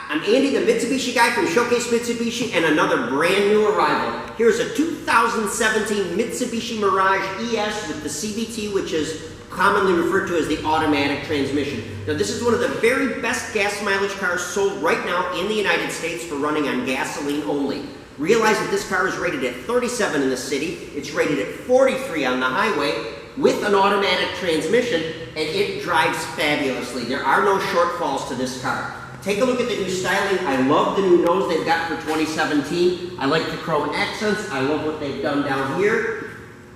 I'm Andy, the Mitsubishi guy from Showcase Mitsubishi, and another brand new arrival. Here's a 2017 Mitsubishi Mirage ES with the CVT, which is commonly referred to as the automatic transmission. Now, this is one of the very best gas mileage cars sold right now in the United States for running on gasoline only. Realize that this car is rated at 37 in the city, it's rated at 43 on the highway, with an automatic transmission, and it drives fabulously. There are no shortfalls to this car. Take a look at the new styling. I love the new nose they've got for 2017. I like the chrome accents. I love what they've done down here.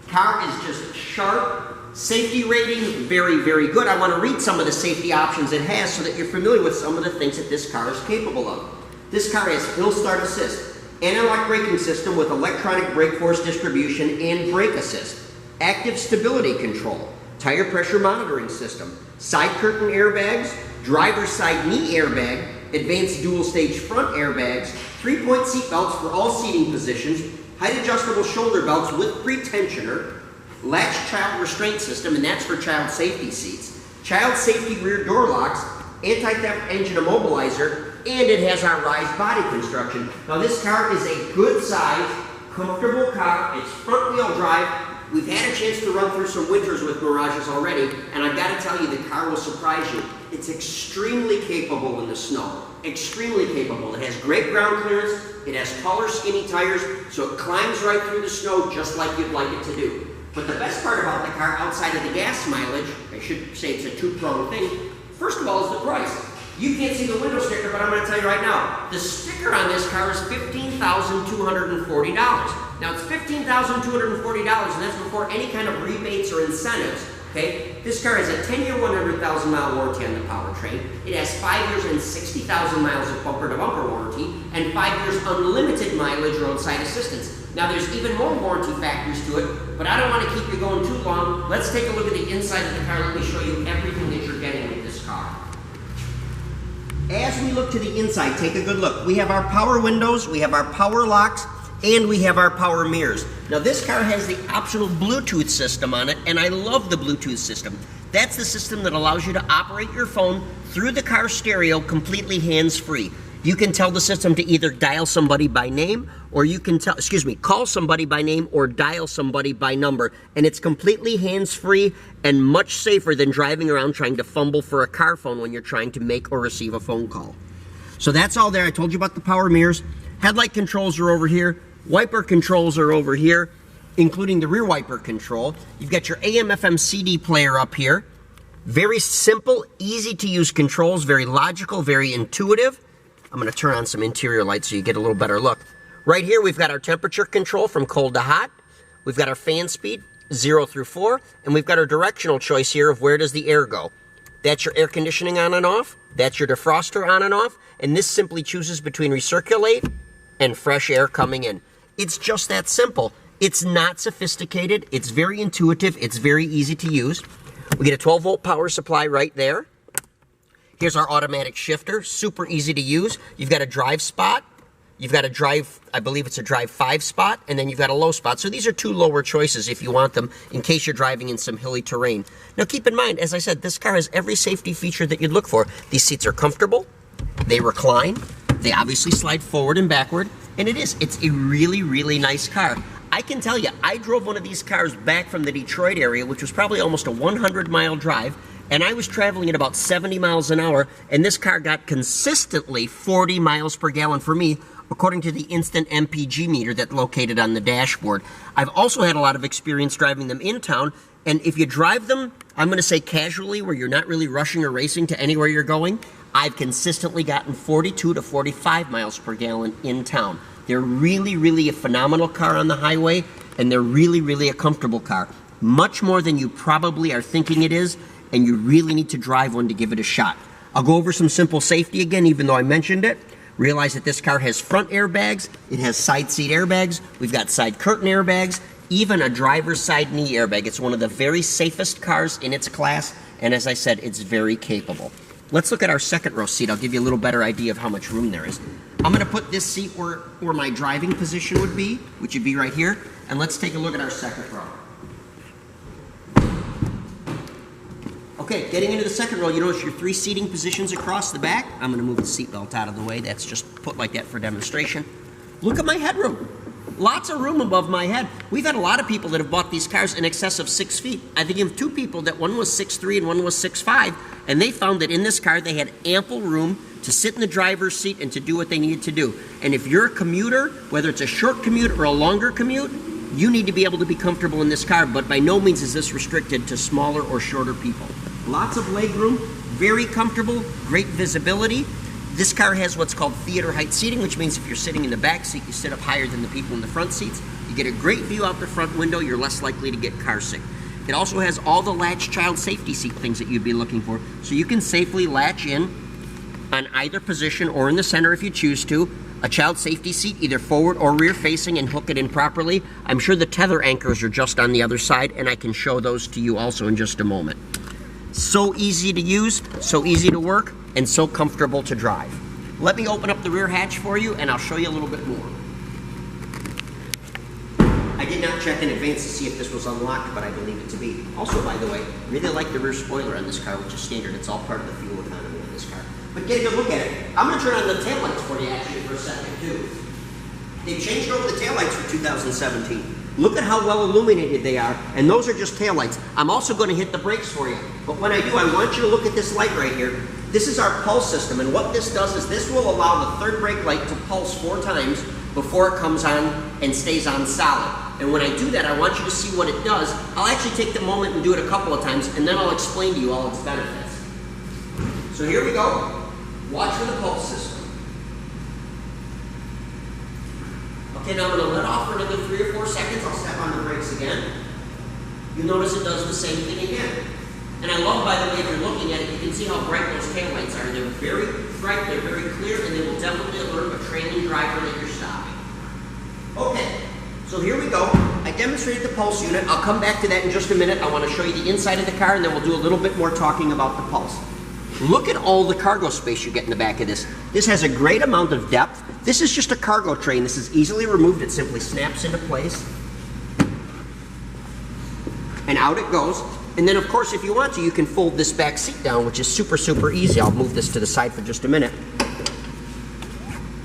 Car is just sharp. Safety rating, very, very good. I want to read some of the safety options it has so that you're familiar with some of the things that this car is capable of. This car has hill start assist, anti-lock braking system with electronic brake force distribution and brake assist, active stability control, tire pressure monitoring system, side curtain airbags, driver's side knee airbag, advanced dual stage front airbags, 3-point seat belts for all seating positions, height adjustable shoulder belts with pre-tensioner, latch child restraint system, and that's for child safety seats, child safety rear door locks, anti-theft engine immobilizer, and it has our rise body construction. Now this car is a good size, comfortable car. It's front wheel drive. We've had a chance to run through some winters with Mirages already, and I've got to tell you, the car will surprise you. It's extremely capable in the snow. Extremely capable. It has great ground clearance. It has taller, skinny tires, so it climbs right through the snow just like you'd like it to do. But the best part about the car, outside of the gas mileage, I should say it's a two-pronged thing, first of all is the price. You can't see the window sticker, but I'm going to tell you right now, the sticker on this car is $15,240. Now it's $15,240, and that's before any kind of rebates or incentives. Okay, this car has a 10-year, 100,000-mile warranty on the powertrain. It has 5 years and 60,000 miles of bumper-to-bumper warranty, and 5 years unlimited mileage roadside assistance. Now there's even more warranty factors to it, but I don't want to keep you going too long. Let's take a look at the inside of the car. Let me show you everything that you're getting with this car. As we look to the inside, take a good look. We have our power windows, we have our power locks, and we have our power mirrors. Now this car has the optional Bluetooth system on it, and I love the Bluetooth system. That's the system that allows you to operate your phone through the car stereo completely hands-free. You can tell the system to either dial somebody by name, or you can call somebody by name or dial somebody by number. And it's completely hands-free and much safer than driving around trying to fumble for a car phone when you're trying to make or receive a phone call. So that's all there. I told you about the power mirrors. Headlight controls are over here. Wiper controls are over here, including the rear wiper control. You've got your AM/FM CD player up here. Very simple, easy to use controls, very logical, very intuitive. I'm going to turn on some interior lights so you get a little better look. Right here we've got our temperature control from cold to hot. We've got our fan speed, 0 through 4, and we've got our directional choice here of where does the air go. That's your air conditioning on and off. That's your defroster on and off. And this simply chooses between recirculate and fresh air coming in. It's just that simple. It's not sophisticated. It's very intuitive. It's very easy to use. We get a 12-volt power supply right there. Here's our automatic shifter, super easy to use. You've got a drive spot. You've got a drive, I believe it's a drive 5 spot, and then you've got a low spot. So these are two lower choices if you want them in case you're driving in some hilly terrain. Now keep in mind, as I said, this car has every safety feature that you'd look for. These seats are comfortable, they recline, they obviously slide forward and backward, and it's a really, really nice car. I can tell you, I drove one of these cars back from the Detroit area, which was probably almost a 100-mile drive, and I was traveling at about 70 miles an hour, and this car got consistently 40 miles per gallon for me, according to the instant MPG meter that's located on the dashboard. I've also had a lot of experience driving them in town, and if you drive them, I'm going to say casually, where you're not really rushing or racing to anywhere you're going, I've consistently gotten 42 to 45 miles per gallon in town. They're really, really a phenomenal car on the highway, and they're really, really a comfortable car. Much more than you probably are thinking it is, and you really need to drive one to give it a shot. I'll go over some simple safety again, even though I mentioned it. Realize that this car has front airbags, it has side seat airbags, we've got side curtain airbags, even a driver's side knee airbag. It's one of the very safest cars in its class, and as I said, it's very capable. Let's look at our second row seat. I'll give you a little better idea of how much room there is. I'm going to put this seat where my driving position would be, which would be right here, and let's take a look at our second row. Okay, getting into the second row, you notice your 3 seating positions across the back. I'm gonna move the seatbelt out of the way. That's just put like that for demonstration. Look at my headroom. Lots of room above my head. We've had a lot of people that have bought these cars in excess of 6 feet. I think of 2 people that one was 6'3" and one was 6'5", and they found that in this car they had ample room to sit in the driver's seat and to do what they needed to do. And if you're a commuter, whether it's a short commute or a longer commute, you need to be able to be comfortable in this car, but by no means is this restricted to smaller or shorter people. Lots of leg room, very comfortable, great visibility. This car has what's called theater height seating, which means if you're sitting in the back seat, you sit up higher than the people in the front seats. You get a great view out the front window, you're less likely to get car sick. It also has all the latch child safety seat things that you'd be looking for, so you can safely latch in on either position or in the center if you choose to. A child safety seat, either forward or rear facing, and hook it in properly. I'm sure the tether anchors are just on the other side, and I can show those to you also in just a moment. So easy to use, so easy to work, and so comfortable to drive. Let me open up the rear hatch for you, and I'll show you a little bit more. I did not check in advance to see if this was unlocked, but I believe it to be. Also, by the way, really like the rear spoiler on this car, which is standard. It's all part of the fuel economy of this car. But get a good look at it. I'm going to turn on the taillights for you actually for a second too. They've changed over the taillights for 2017. Look at how well illuminated they are, and those are just taillights. I'm also going to hit the brakes for you. But when I do, I want you to look at this light right here. This is our pulse system, and what this does is this will allow the third brake light to pulse 4 times before it comes on and stays on solid. And when I do that, I want you to see what it does. I'll actually take the moment and do it a couple of times, and then I'll explain to you all its benefits. So here we go. Watch for the pulse system. Okay, now I'm going to let off for another 3 or 4 seconds. I'll step on the brakes again. You'll notice it does the same thing again. And I love, by the way, if you're looking at it, you can see how bright those taillights are. They're very bright, they're very clear, and they will definitely alert a trailing driver that you're stopping. Okay, so here we go. I demonstrated the pulse unit. I'll come back to that in just a minute. I want to show you the inside of the car, and then we'll do a little bit more talking about the pulse. Look at all the cargo space you get in the back of this. This has a great amount of depth. This is just a cargo tray, and this is easily removed. It simply snaps into place. And out it goes. And then, of course, if you want to, you can fold this back seat down, which is super, super easy. I'll move this to the side for just a minute.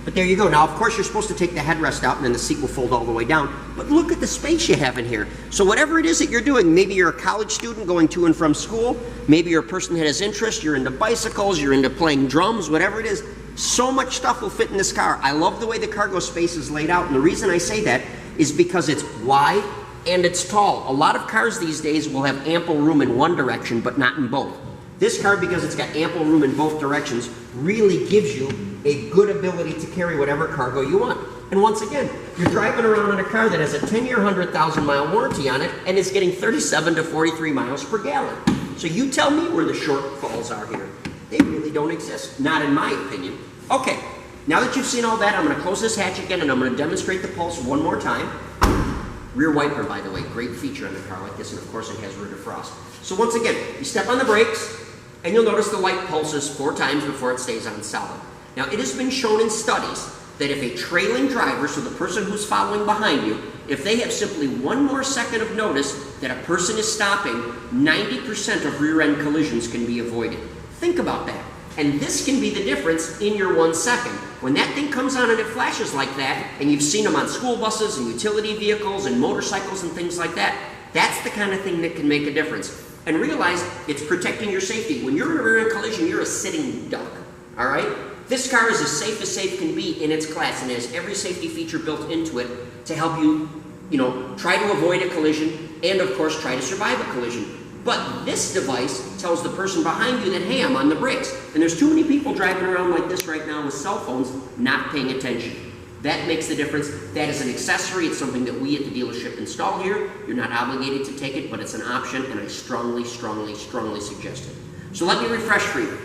But there you go. Now, of course, you're supposed to take the headrest out, and then the seat will fold all the way down. But look at the space you have in here. So whatever it is that you're doing, maybe you're a college student going to and from school, maybe you're a person that has interest, you're into bicycles, you're into playing drums, whatever it is, so much stuff will fit in this car. I love the way the cargo space is laid out, and the reason I say that is because it's wide and it's tall. A lot of cars these days will have ample room in one direction, but not in both. This car, because it's got ample room in both directions, really gives you a good ability to carry whatever cargo you want. And once again, you're driving around in a car that has a 10-year, 100,000-mile warranty on it and is getting 37 to 43 miles per gallon. So you tell me where the shortfalls are here. They really don't exist, not in my opinion. Okay, now that you've seen all that, I'm going to close this hatch again and I'm going to demonstrate the pulse one more time. Rear wiper, by the way, great feature on a car like this, and of course it has rear defrost. So once again, you step on the brakes, and you'll notice the light pulses 4 times before it stays on solid. Now, it has been shown in studies that if a trailing driver, so the person who's following behind you, if they have simply 1 more second of notice that a person is stopping, 90% of rear-end collisions can be avoided. Think about that. And this can be the difference in your 1 second. When that thing comes on and it flashes like that, and you've seen them on school buses and utility vehicles and motorcycles and things like that, that's the kind of thing that can make a difference. And realize it's protecting your safety. When you're in a rear-end collision, you're a sitting duck, all right? This car is as safe can be in its class, and it has every safety feature built into it to help you, try to avoid a collision and, of course, try to survive a collision. But this device tells the person behind you that, hey, I'm on the brakes. And there's too many people driving around like this right now with cell phones not paying attention. That makes the difference. That is an accessory. It's something that we at the dealership install here. You're not obligated to take it, but it's an option, and I strongly, strongly, strongly suggest it. So let me refresh for you.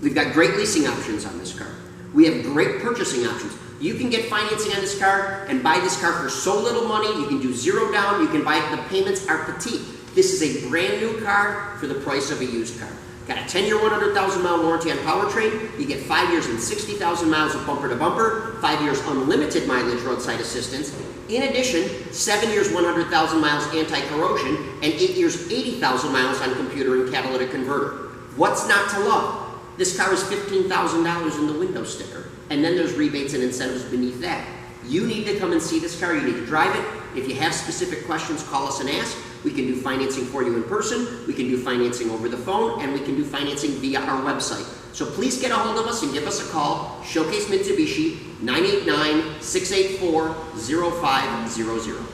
We've got great leasing options on this car. We have great purchasing options. You can get financing on this car and buy this car for so little money. You can do 0 down. You can buy it. The payments are petite. This is a brand new car for the price of a used car. Got a 10-year, 100,000-mile warranty on powertrain. You get 5 years and 60,000 miles of bumper-to-bumper, 5 years unlimited mileage roadside assistance. In addition, 7 years, 100,000 miles anti-corrosion, and 8 years, 80,000 miles on computer and catalytic converter. What's not to love? This car is $15,000 in the window sticker, and then there's rebates and incentives beneath that. You need to come and see this car. You need to drive it. If you have specific questions, call us and ask. We can do financing for you in person. We can do financing over the phone, and we can do financing via our website. So please get a hold of us and give us a call. Showcase Mitsubishi, 989-684-0500.